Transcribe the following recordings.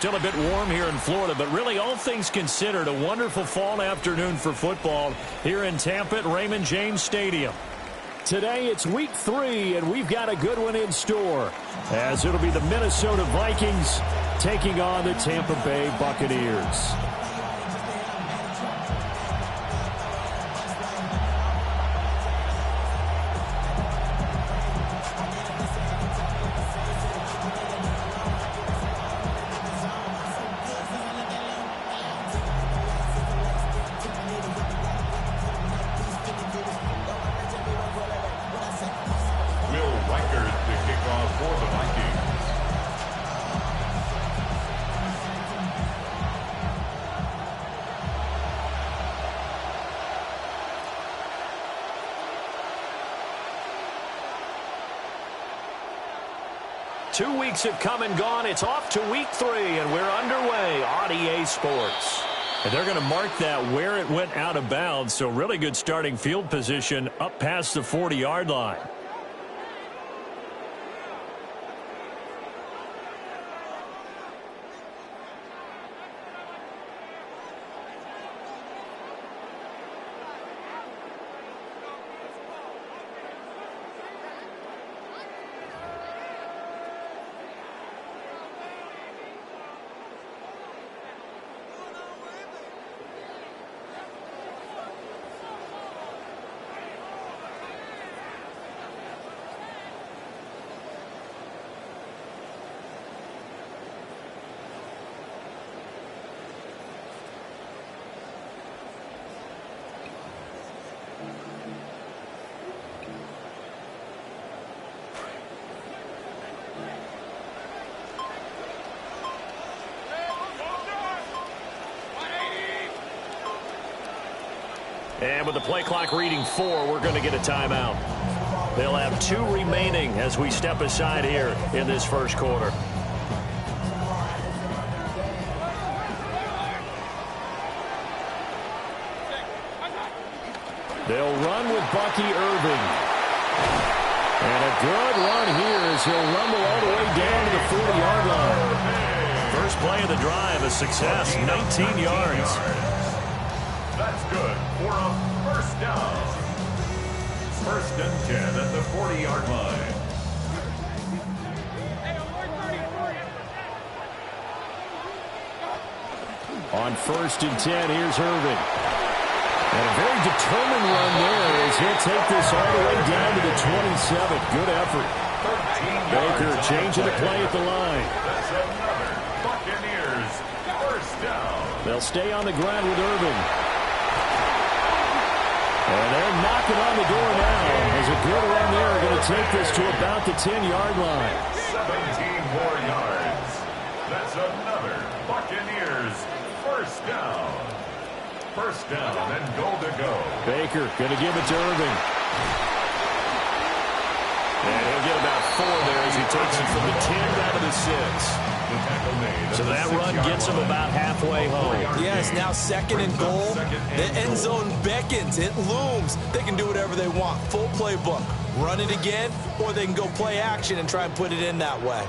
still a bit warm here in Florida, but really all things considered, a wonderful fall afternoon for football here in Tampa at Raymond James Stadium. Today it's week 3, and we've got a good one in store, as it'll be the Minnesota Vikings taking on the Tampa Bay Buccaneers. Two weeks have come and gone. It's off to week 3, and we're underway on EA Sports. And they're going to mark that where it went out of bounds, so really good starting field position up past the 40-yard line. And with the play clock reading 4, we're going to get a timeout. They'll have 2 remaining as we step aside here in this first quarter. They'll run with Bucky Irving. And a good run here as he'll rumble all the way down to the 40-yard line. First play of the drive, a success, 19 yards. That's good for a first down. First and 10 at the 40-yard line. On first and 10, here's Irving. And a very determined run there as he'll take this all the way down to the 27. Good effort. Baker changing the play at the line. That's another Buccaneers first down. They'll stay on the ground with Irving. And they're knocking on the door now as a good run there are going to take this to about the 10-yard line. 17 more yards. That's another Buccaneers first down. First down and goal to go. Baker going to give it to Irving. And he'll get about 4 there as he takes it from the 10 down to the 6. So that run gets him about halfway home. Yes, now second and goal. The end zone beckons. It looms. They can do whatever they want. Full playbook. Run it again, or they can go play action and try and put it in that way.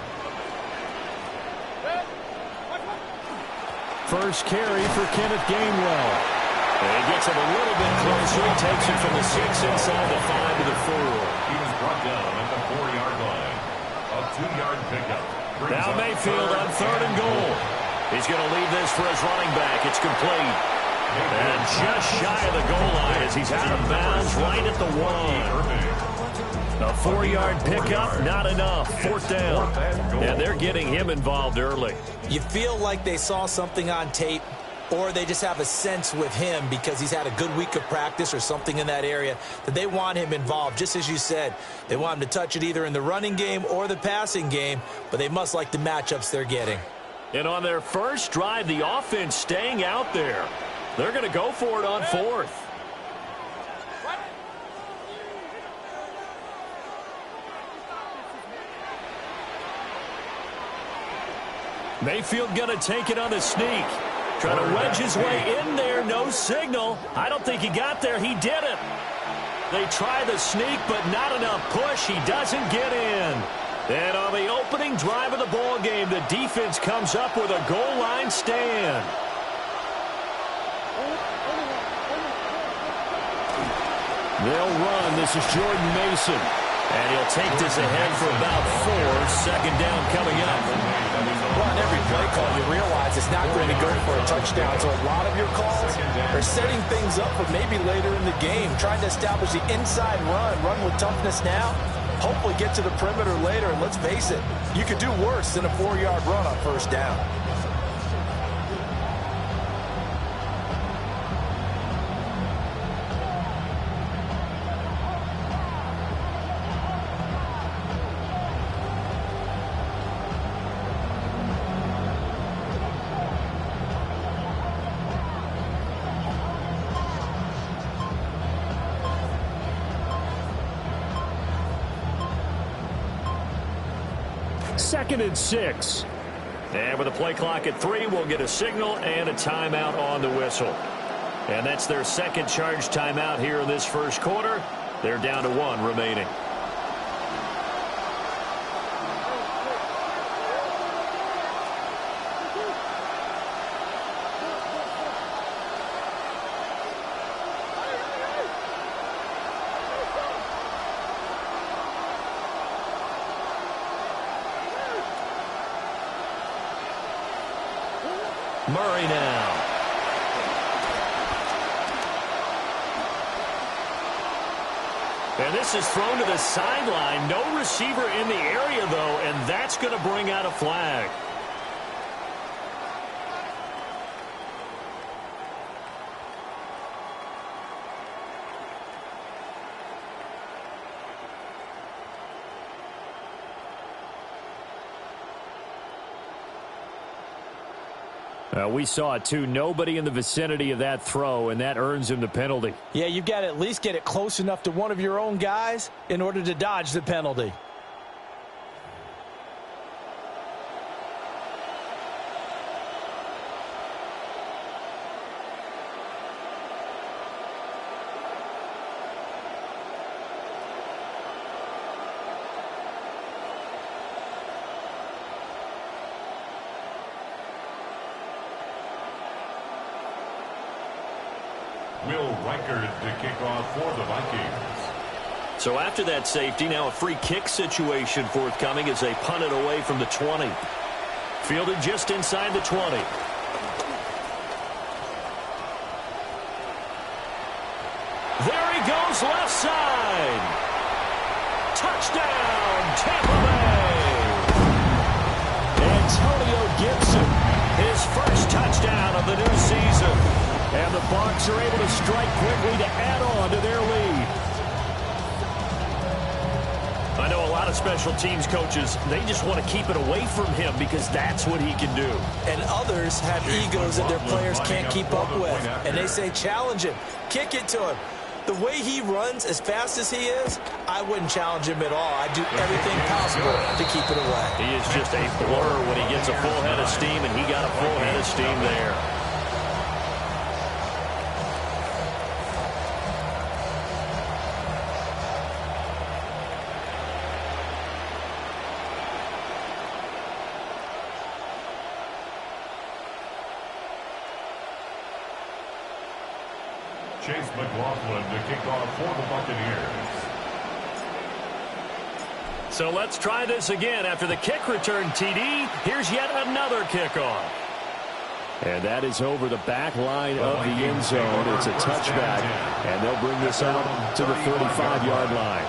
First carry for Kenneth Gainwell. And he gets it a little bit closer. He takes it from the 6 inside the 5 to the 4. He was brought down at the 4-yard line. A 2-yard pickup. Now Mayfield on third and goal. He's going to leave this for his running back. It's complete. And just shy of the goal line as he's out of bounds right at the 1. A 4-yard pickup, not enough. 4th down. And they're getting him involved early. You feel like they saw something on tape, or they just have a sense with him because he's had a good week of practice or something in that area that they want him involved. Just as you said, they want him to touch it either in the running game or the passing game, but they must like the matchups they're getting. And on their first drive, the offense staying out there. They're going to go for it on 4th. Mayfield going to take it on the sneak. Trying to wedge his way in there. No signal. I don't think he got there. He didn't. They try the sneak, but not enough push. He doesn't get in. And on the opening drive of the ball game, the defense comes up with a goal line stand. They'll run. This is Jordan Mason. And he'll take this ahead for about 4. Second down coming up. Well, on every play call, you realize it's not going to go for a touchdown. So a lot of your calls are setting things up for maybe later in the game, trying to establish the inside run with toughness now, hopefully get to the perimeter later. And let's face it, you could do worse than a 4-yard run on first down. Second and 6. And with a play clock at 3, we'll get a signal and a timeout on the whistle. And that's their second charge timeout here in this first quarter. They're down to 1 remaining. Murray now. And this is thrown to the sideline. No receiver in the area, though, and that's going to bring out a flag. We saw it, too. Nobody in the vicinity of that throw, and that earns him the penalty. Yeah, you've got to at least get it close enough to one of your own guys in order to dodge the penalty. Will Reichard to kick off for the Vikings. So after that safety, now a free kick situation forthcoming as they punt it away from the 20. Fielded just inside the 20. There he goes, left side. Touchdown, Tampa Bay. Antonio Gibson, his first touchdown of the new season. And the Bucs are able to strike quickly to add on to their lead. I know a lot of special teams coaches, they just want to keep it away from him because that's what he can do. And others have egos that their players can't keep up with. And they say, challenge him, kick it to him. The way he runs as fast as he is, I wouldn't challenge him at all. I'd do everything possible to keep it away. He is just a blur when he gets a full head of steam, and he got a full head of steam there. Chase McLaughlin to kick off for the Buccaneers. So let's try this again. After the kick return TD, here's yet another kickoff. And that is over the back line of the end zone. It's a touchback, and they'll bring this out to the 35-yard line.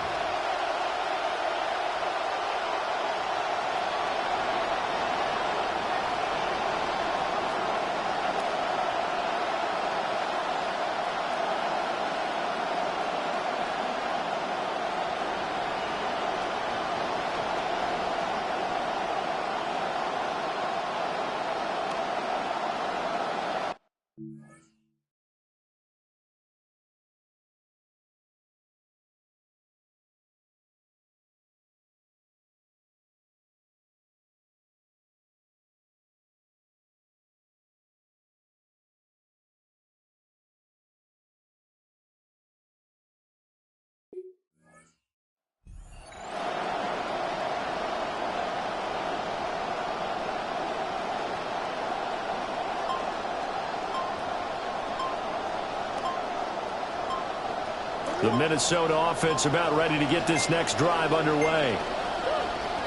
The Minnesota offense about ready to get this next drive underway.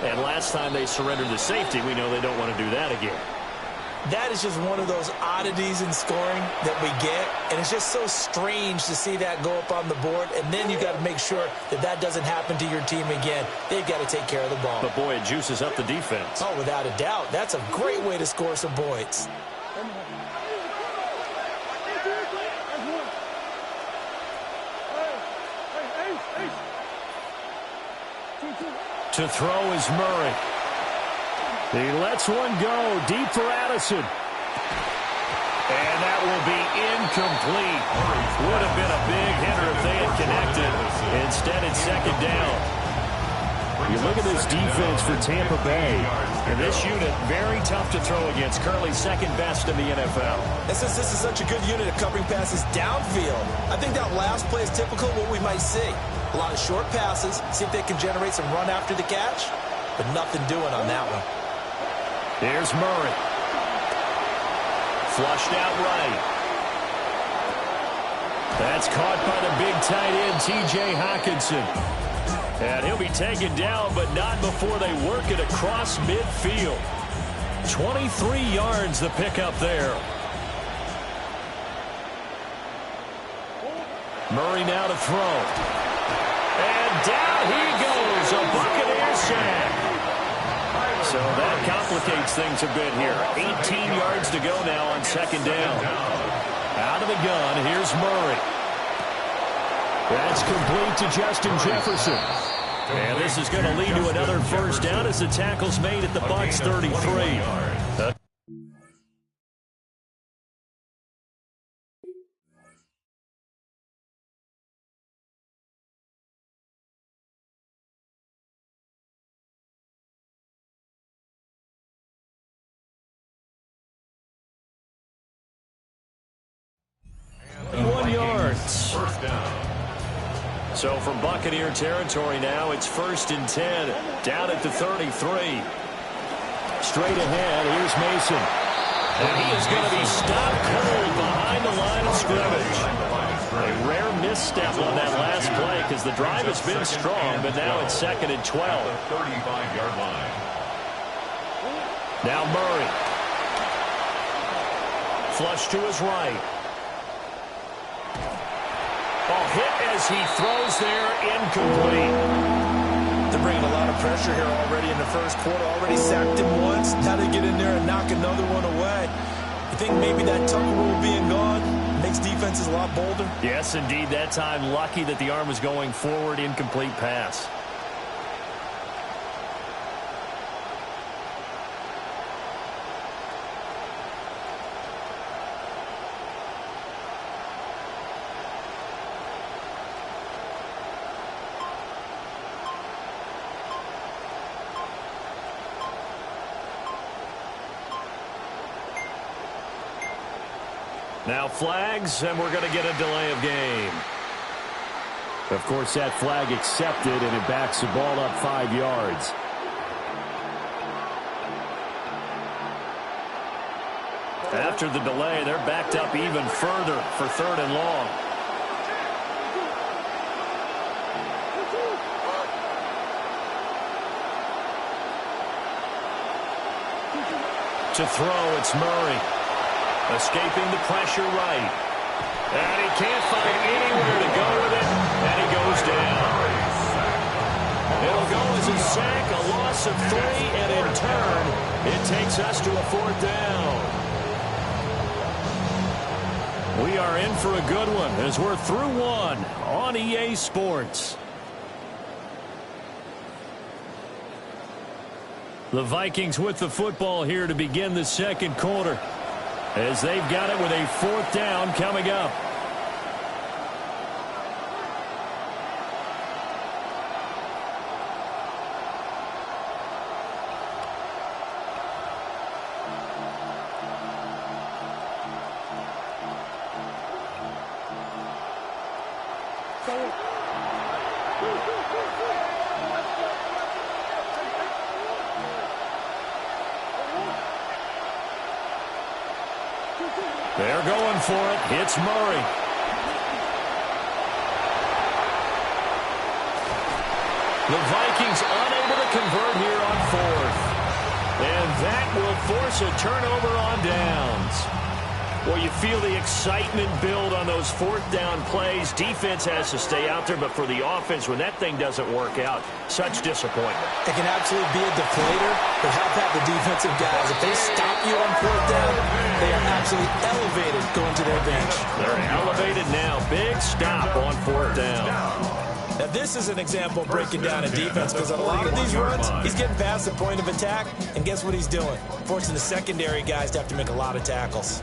And last time they surrendered the safety, we know they don't want to do that again. That is just one of those oddities in scoring that we get, and it's just so strange to see that go up on the board, and then you got to make sure that that doesn't happen to your team again. They've got to take care of the ball. But, boy, it juices up the defense. Oh, without a doubt. That's a great way to score some points. To throw is Murray. He lets one go deep for Addison. And that will be incomplete. Would have been a big hitter if they had connected. Instead, it's second down. You look at this defense for Tampa Bay. And this unit, very tough to throw against. Currently second best in the NFL. And since this is such a good unit of covering passes downfield, I think that last play is typical of what we might see. A lot of short passes, see if they can generate some run after the catch, but nothing doing on that one. Here's Murray. Flushed out right. That's caught by the big tight end, T.J. Hockenson. And he'll be taken down, but not before they work it across midfield. 23 yards the pickup there. Murray now to throw. And down he goes. A Buccaneer sack. So that complicates things a bit here. 18 yards to go now on second down. Out of the gun, here's Murray. That's complete to Justin Jefferson. And this is going to lead to another first down as the tackle's made at the Bucs 33. First down. So from Buccaneer territory now, it's 1st and 10, down at the 33. Straight ahead, here's Mason. And he is going to be stopped cold behind the line of scrimmage. A rare misstep on that last play because the drive has been strong, but now it's 2nd and 12. 35-yard line. Now Murray. Flush to his right. Ball hit as he throws there, incomplete. They're bringing a lot of pressure here already in the first quarter. Already sacked him once. Now they get in there and knock another one away. You think maybe that Tucker rule being gone makes defenses a lot bolder? Yes, indeed. That time, lucky that the arm was going forward, incomplete pass. Now flags, and we're going to get a delay of game. Of course, that flag accepted, and it backs the ball up 5 yards. After the delay, they're backed up even further for 3rd and long. To throw, it's Murray. Escaping the pressure right. And he can't find anywhere to go with it, and he goes down. It'll go as a sack, a loss of 3, and in turn, it takes us to a 4th down. We are in for a good one as we're through one on EA Sports. The Vikings with the football here to begin the second quarter, as they've got it with a 4th down coming up. They're going for it. It's Murray. The Vikings unable to convert here on fourth. And that will force a turnover on downs. Well, you feel the excitement build on those fourth down plays. Defense has to stay out there, but for the offense, when that thing doesn't work out, such disappointment. It can absolutely be a deflator, but how about the defensive guys? If they stop you on fourth down, they are absolutely elevated going to their bench. They're elevated now. Big stop on fourth down. Now, this is an example of breaking down a defense because on a lot of these runs, he's getting past the point of attack, and guess what he's doing? Forcing the secondary guys to have to make a lot of tackles.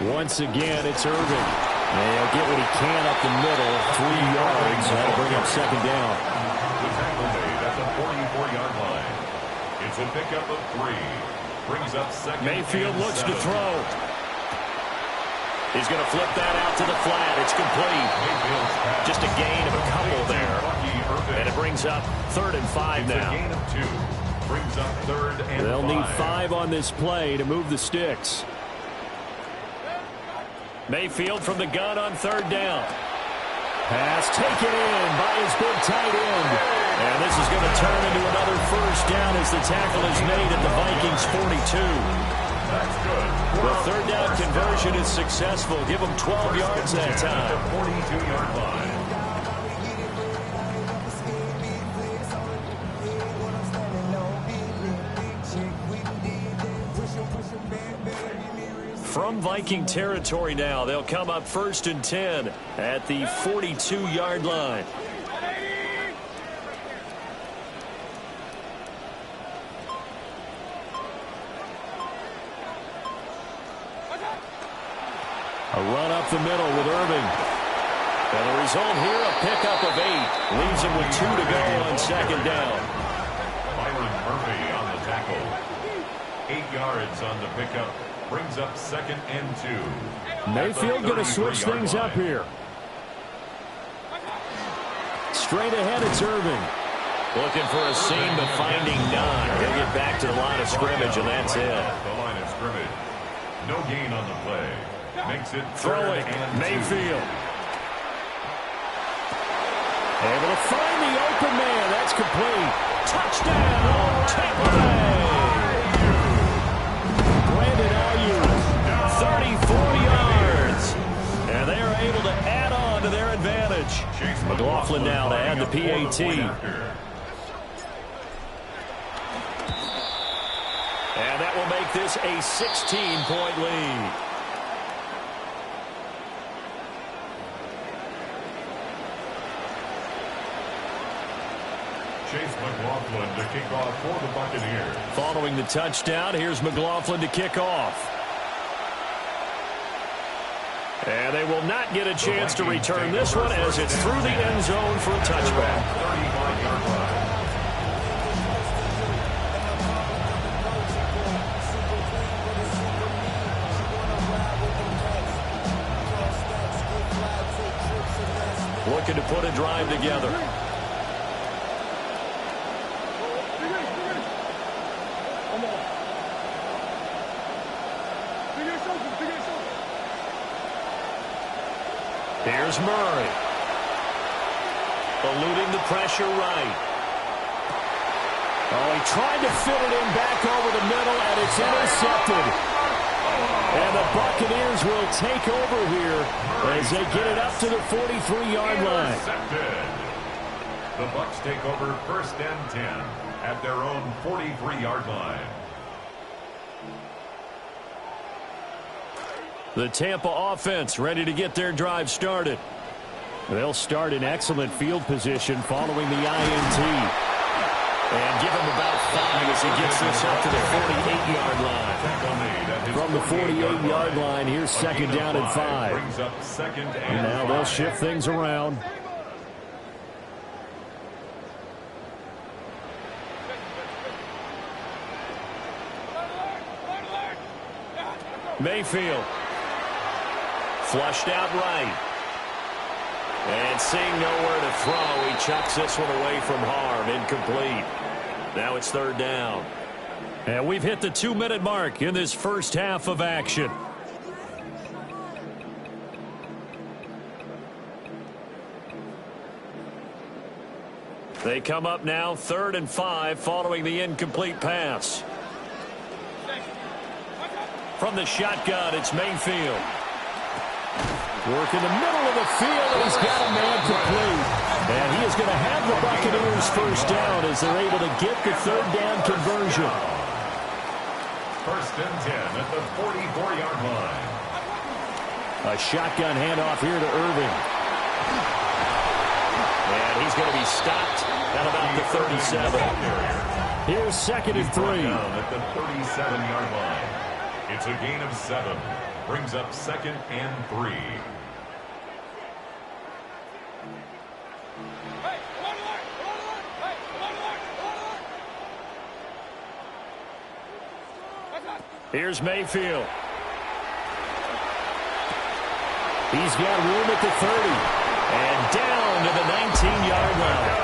Once again, it's Irving. And he'll get what he can up the middle, 3 yards. That'll bring up second down. The tackle made at the 44-yard line. It's a pickup of 3. Brings up second. Mayfield looks to 7. throw. He's going to flip that out to the flat. It's complete. Just a gain of a couple there. And it brings up 3rd and 5 now. A gain of 2. Brings up 3rd and 5. They'll need 5 on this play to move the sticks. Mayfield from the gun on 3rd down. Pass taken in by his big tight end. And this is going to turn into another first down as the tackle is made at the Vikings 42. That's good. The 3rd down conversion is successful. Give them 12 yards that time. 42-yard line. From Viking territory now, they'll come up 1st and 10 at the 42-yard line. A run up the middle with Irving. And the result here, a pickup of 8. Leaves him with 2 to go on 2nd down. Byron Murphy on the tackle. 8 yards on the pickup. Brings up 2nd and 2. Mayfield going to switch things up here. Straight ahead, it's Irving. Looking for a seam, but finding none. He'll get back to the line of scrimmage, and that's it. The line of scrimmage. No gain on the play. Makes it Throwing, Mayfield. Able to find the open man. That's complete. Touchdown, Tampa Bay. Brandon Ayuk, 34 yards. And they are able to add on to their advantage. McLaughlin now to add the PAT. And that will make this a 16-point lead. Chase McLaughlin to kick off for the Buccaneers. Following the touchdown, here's McLaughlin to kick off. And they will not get a chance to return this one as it's through the end zone for a touchback. 35-yard line. Looking to put a drive together. Here's Murray. Eluding the pressure right. Oh, he tried to fit it in back over the middle, and it's intercepted. And the Buccaneers will take over here as they get it up to the 43-yard line. The Bucs take over 1st and 10 at their own 43-yard line. The Tampa offense ready to get their drive started. They'll start in excellent field position following the INT. And give him about 5 as he gets this up to the 48-yard line. From the 48-yard line, here's 2nd down and 5. Brings up 2nd and now they'll shift things around. Mayfield. Flushed out right. And seeing nowhere to throw, he chucks this one away from harm. Incomplete. Now it's 3rd down. And we've hit the 2-minute mark in this first half of action. They come up now 3rd and 5 following the incomplete pass. From the shotgun, it's Mayfield. Work in the middle of the field, and he's got a man complete. And he is going to have the Buccaneers first down as they're able to get the 3rd down conversion. 1st and 10 at the 44-yard line. A shotgun handoff here to Irving. And he's going to be stopped at about the 37. Here's 2nd and 3. Down at the 37-yard line. It's a gain of 7. Brings up 2nd and 3. Here's Mayfield. He's got room at the 30. And down to the 19-yard line.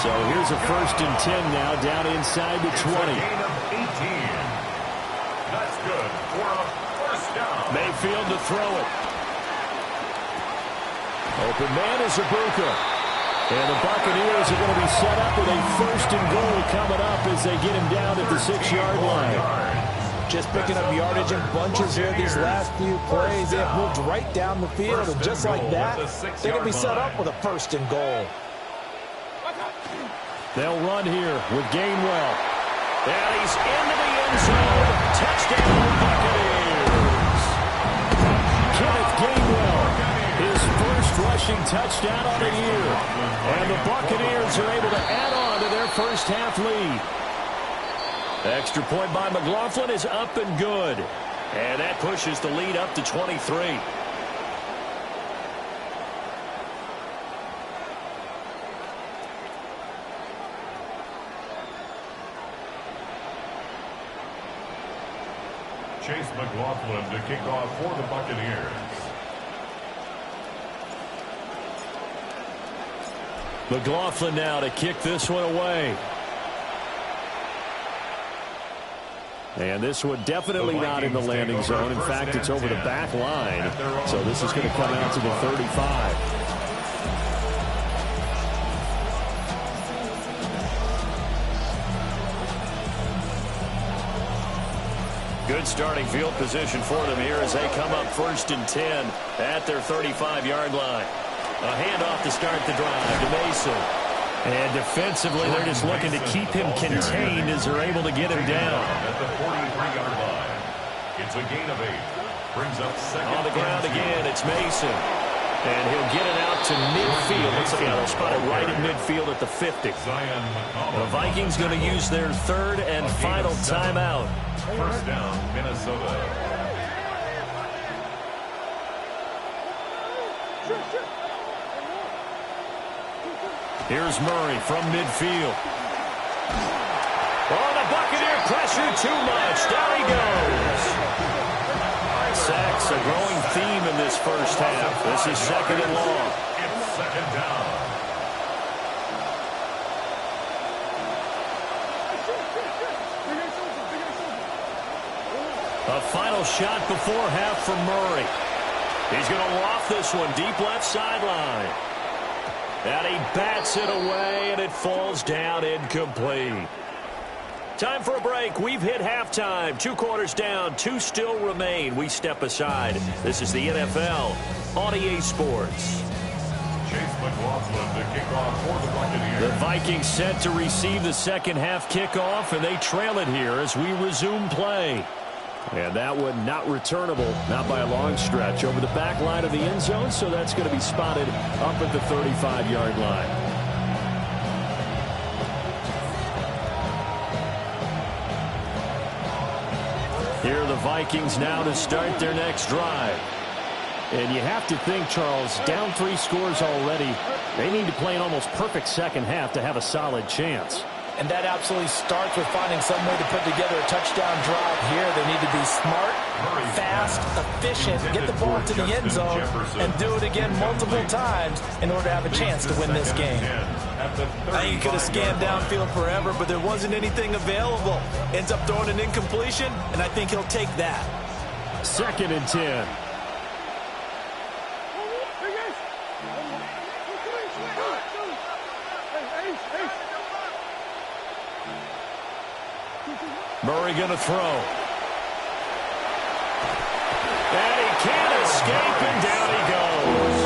So here's a 1st and 10 now, down inside the 20. It's a gain of 18. That's good for a first down. Mayfield to throw it. Open man is Ibuka. And the Buccaneers are going to be set up with a 1st and goal coming up as they get him down at the 6-yard line. Just picking up yardage in bunches here these last few plays. They have moved right down the field, and just like that, they're going to be set up with a 1st and goal. They'll run here with Gainwell. And he's into the end zone. Touchdown, Buccaneers. Kenneth Gainwell, his first rushing touchdown on the year. And the Buccaneers are able to add on to their first half lead. Extra point by McLaughlin is up and good. And that pushes the lead up to 23. Chase McLaughlin to kick off for the Buccaneers. McLaughlin now to kick this one away. And this one definitely not in the landing zone. In fact, it's over the back line. So this is going to come out to the 35. Good starting field position for them here as they come up 1st and 10 at their 35-yard line. A handoff to start the drive to Mason. And defensively, they're just looking to keep him contained as they're able to get him down. At the 43-yard line. It's a gain of 8. Brings up 2nd. On the ground again, it's Mason. And he'll get it out to midfield. Looks like they'll spot it right in midfield at the 50. The Vikings going to use their 3rd and final timeout. First down, Minnesota. Here's Murray from midfield. Oh, the Buccaneer pressure too much. Down he goes. Sacks a growing theme in this first half. This is 2nd and long. It's 2nd down. A final shot before half from Murray. He's going to loft this one deep left sideline. And he bats it away, and it falls down incomplete. Time for a break. We've hit halftime. 2 quarters down. 2 still remain. We step aside. This is the NFL on EA Sports. Chase McLaughlin to kick off for the Buccaneers. The Vikings set to receive the second half kickoff, and they trail it here as we resume play. And that one not returnable, not by a long stretch, over the back line of the end zone, so that's going to be spotted up at the 35-yard line. Here are the Vikings now to start their next drive. And you have to think, Charles, down 3 scores already, they need to play an almost perfect second half to have a solid chance. And that absolutely starts with finding some way to put together a touchdown drive here. They need to be smart, fast, efficient, get the ball to the end zone, and do it again multiple times in order to have a chance to win this game. I think he could have scanned downfield forever, but there wasn't anything available. Ends up throwing an incompletion, and I think he'll take that. 2nd and 10. Murray going to throw. And he can't escape, and down he goes.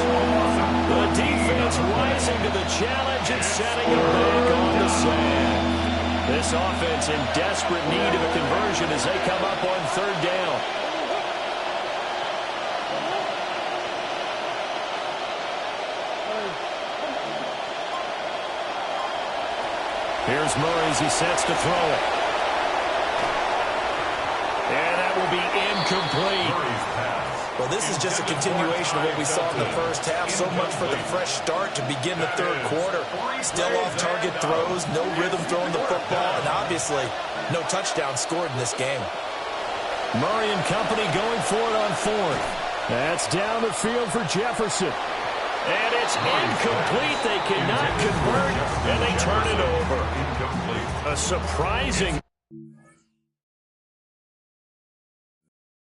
The defense rising to the challenge and setting him back on the sand. This offense in desperate need of a conversion as they come up on third down. Here's Murray as he sets to throw it. And that will be incomplete. Well, this is just a continuation of what we saw in the first half. So much for the fresh start to begin the third quarter. Still off-target throws, no rhythm throwing the football, and obviously no touchdown scored in this game. Murray and company going for it on fourth. That's down the field for Jefferson. And it's incomplete. They cannot convert, and they turn it over. A surprising